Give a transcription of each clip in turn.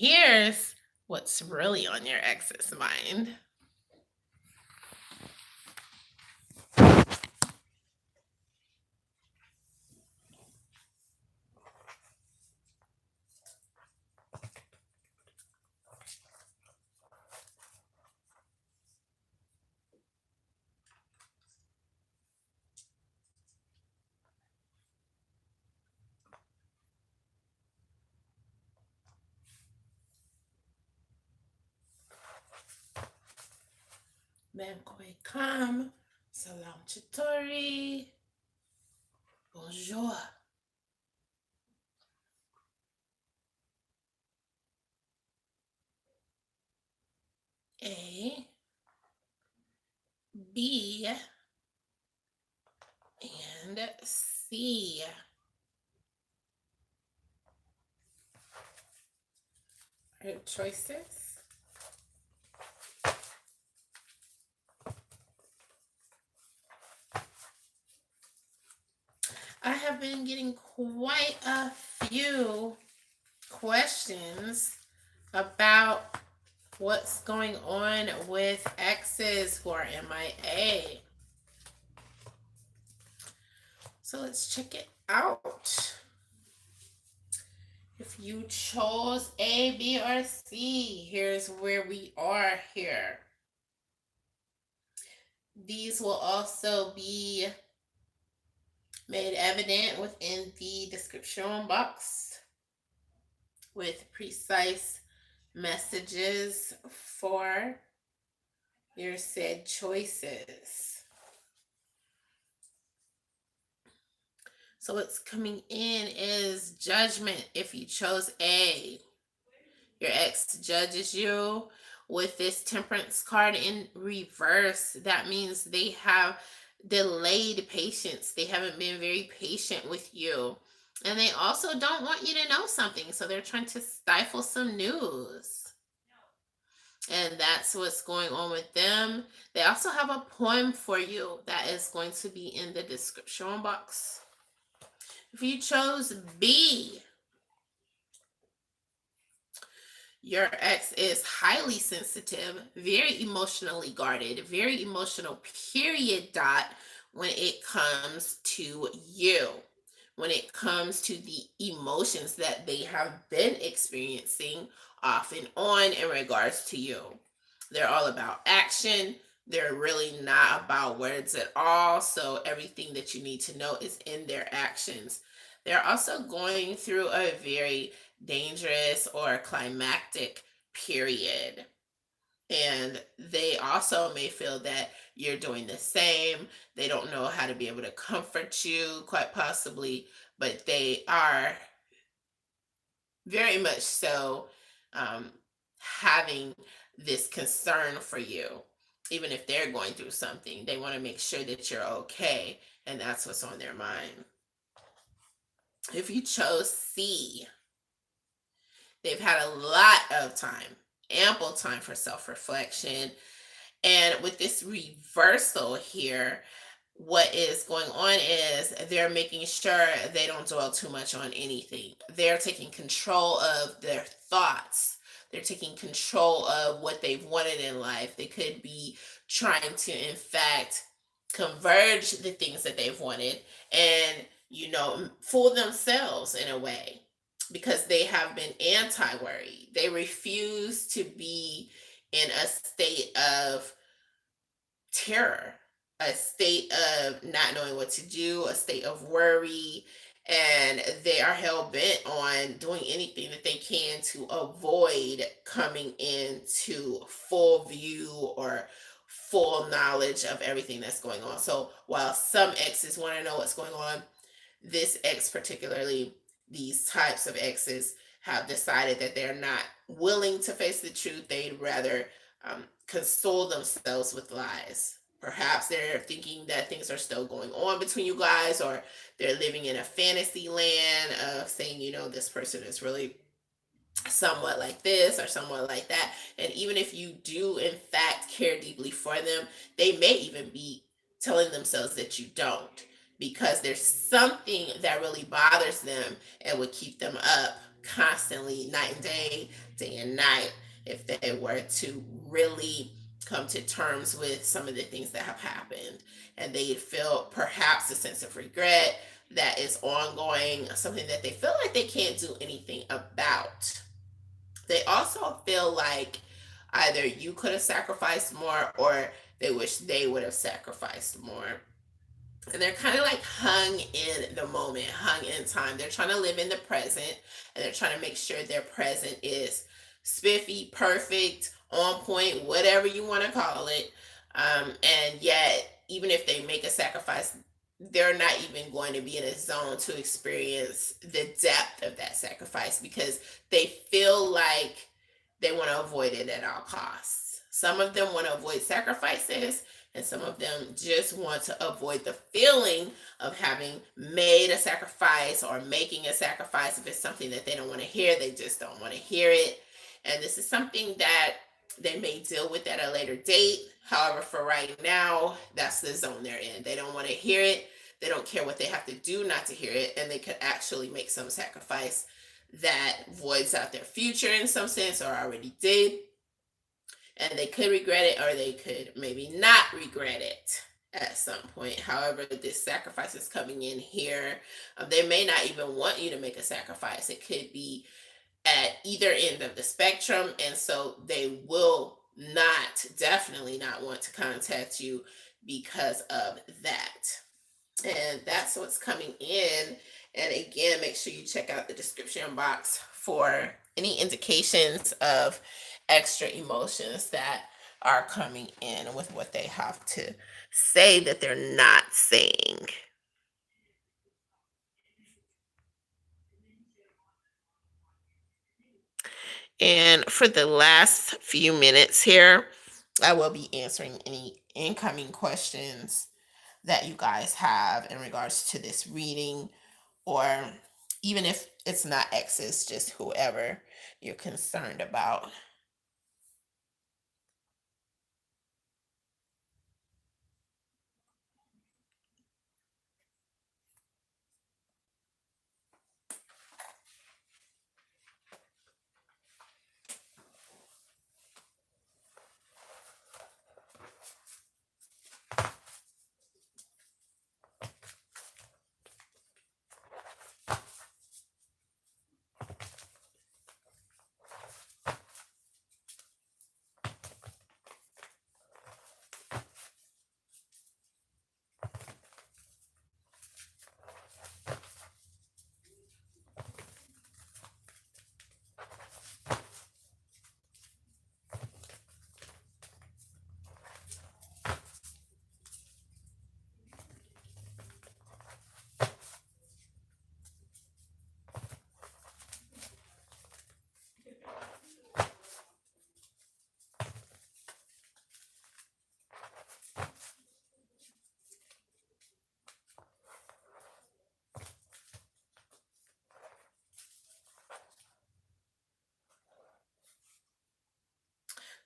here's what's really on your ex's mind. Ben Koi Kam, Salam Chitori, Bonjour. A, B, and C. Are your choices? I have been getting quite a few questions about what's going on with exes who are MIA. So let's check it out. If you chose A, B, or C, here's where we are here. These will also be made evident within the description box with precise messages for your said choices. So what's coming in is judgment if you chose A. Your ex judges you with this temperance card in reverse. That means they have delayed patience. They haven't been very patient with you. And they also don't want you to know something. So they're trying to stifle some news. And that's what's going on with them. They also have a poem for you that is going to be in the description box. If you chose B, your ex is highly sensitive, very emotionally guarded, very emotional, period, dot, when it comes to you. When it comes to the emotions that they have been experiencing off and on in regards to you. They're all about action. They're really not about words at all. So everything that you need to know is in their actions. They're also going through a very dangerous or climactic period. And they also may feel that you're doing the same. They don't know how to be able to comfort you, quite possibly, but they are very much so having this concern for you. Even if they're going through something, they want to make sure that you're okay, and that's what's on their mind. If you chose C, they've had a lot of time, ample time for self-reflection. And with this reversal here, what is going on is they're making sure they don't dwell too much on anything. They're taking control of their thoughts. They're taking control of what they've wanted in life. They could be trying to, in fact, converge the things that they've wanted and, fool themselves in a way, because they have been anti-worry. They refuse to be in a state of terror, a state of not knowing what to do, a state of worry, and they are hell bent on doing anything that they can to avoid coming into full view or full knowledge of everything that's going on. So while some exes want to know what's going on, this ex particularly, these types of exes have decided that they're not willing to face the truth. They'd rather console themselves with lies. Perhaps they're thinking that things are still going on between you guys, or they're living in a fantasy land of saying, this person is really somewhat like this or somewhat like that. And even if you do, in fact, care deeply for them, they may even be telling themselves that you don't, because there's something that really bothers them and would keep them up constantly, night and day and night, if they were to really come to terms with some of the things that have happened. And they feel perhaps a sense of regret that is ongoing, something that they feel like they can't do anything about. They also feel like either you could have sacrificed more, or they wish they would have sacrificed more. And they're kind of like hung in the moment, hung in time. They're trying to live in the present, and they're trying to make sure their present is spiffy, perfect, on point, whatever you want to call it. And yet, even if they make a sacrifice, they're not even going to be in a zone to experience the depth of that sacrifice, because they feel like they want to avoid it at all costs. Some of them want to avoid sacrifices, and some of them just want to avoid the feeling of having made a sacrifice or making a sacrifice. If it's something that they don't want to hear, they just don't want to hear it. And this is something that they may deal with at a later date. However, for right now, that's the zone they're in. They don't want to hear it. They don't care what they have to do not to hear it. And they could actually make some sacrifice that voids out their future in some sense, or already did. And they could regret it, or they could maybe not regret it at some point. However, this sacrifice is coming in here. They may not even want you to make a sacrifice. It could be at either end of the spectrum. And so they will not, definitely not want to contact you because of that. And that's what's coming in. And again, make sure you check out the description box for any indications of extra emotions that are coming in with what they have to say that they're not saying. And for the last few minutes here, I will be answering any incoming questions that you guys have in regards to this reading, or even if it's not exes, just whoever you're concerned about.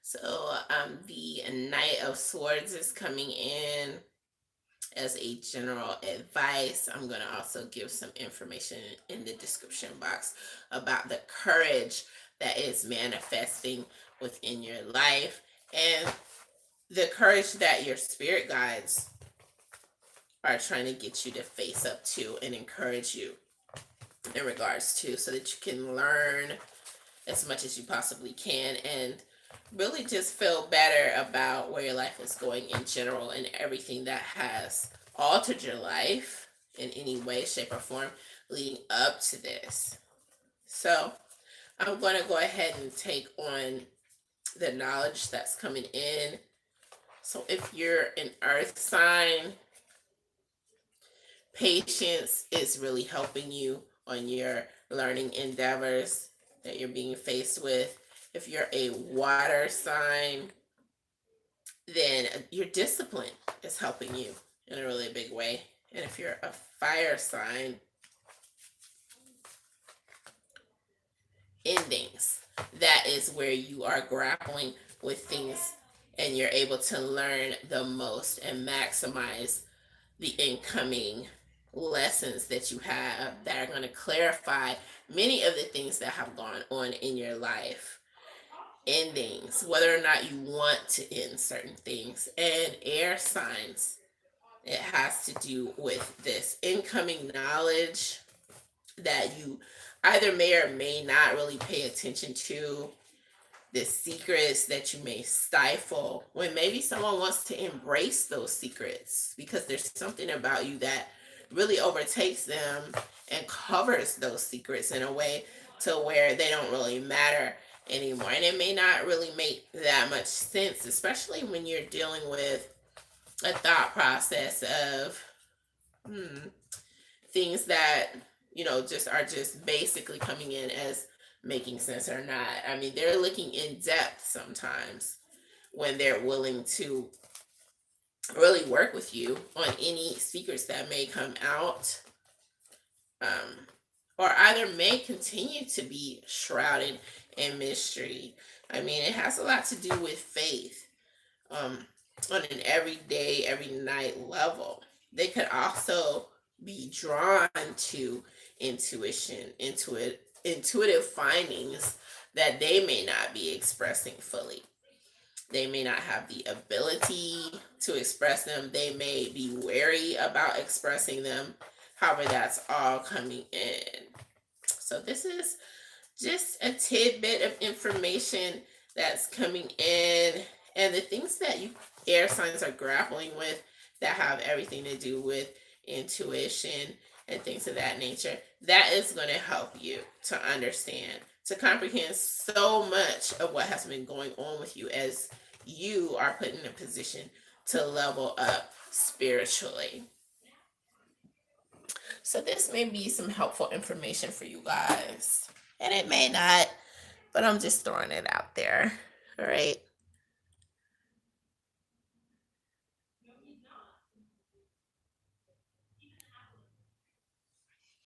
So the Knight of Swords is coming in as a general advice. I'm going to also give some information in the description box about the courage that is manifesting within your life, and the courage that your spirit guides are trying to get you to face up to and encourage you in regards to, so that you can learn as much as you possibly can, and really just feel better about where your life is going in general, and everything that has altered your life in any way, shape, or form leading up to this. So I'm going to go ahead and take on the knowledge that's coming in. So if you're an earth sign, patience is really helping you on your learning endeavors that you're being faced with. If you're a water sign, then your discipline is helping you in a really big way. And if you're a fire sign, endings. That is where you are grappling with things, and you're able to learn the most and maximize the incoming lessons that you have that are going to clarify many of the things that have gone on in your life. Endings, whether or not you want to end certain things, and air signs. It has to do with this incoming knowledge that you either may or may not really pay attention to, the secrets that you may stifle when maybe someone wants to embrace those secrets because there's something about you that really overtakes them and covers those secrets in a way to where they don't really matter anymore. And it may not really make that much sense, especially when you're dealing with a thought process of things that just are just basically coming in as making sense or not. I mean, they're looking in depth sometimes when they're willing to really work with you on any secrets that may come out, um, or either may continue to be shrouded in mystery. I mean, it has a lot to do with faith, um, on an everyday, every night level. They could also be drawn to intuitive findings that they may not be expressing fully. They may not have the ability to express them. They may be wary about expressing them. However, that's all coming in. So, this is just a tidbit of information that's coming in, and the things that you air signs are grappling with that have everything to do with intuition and things of that nature, that is going to help you to understand, to comprehend so much of what has been going on with you as you are put in a position to level up spiritually. So this may be some helpful information for you guys, and it may not, but I'm just throwing it out there. All right.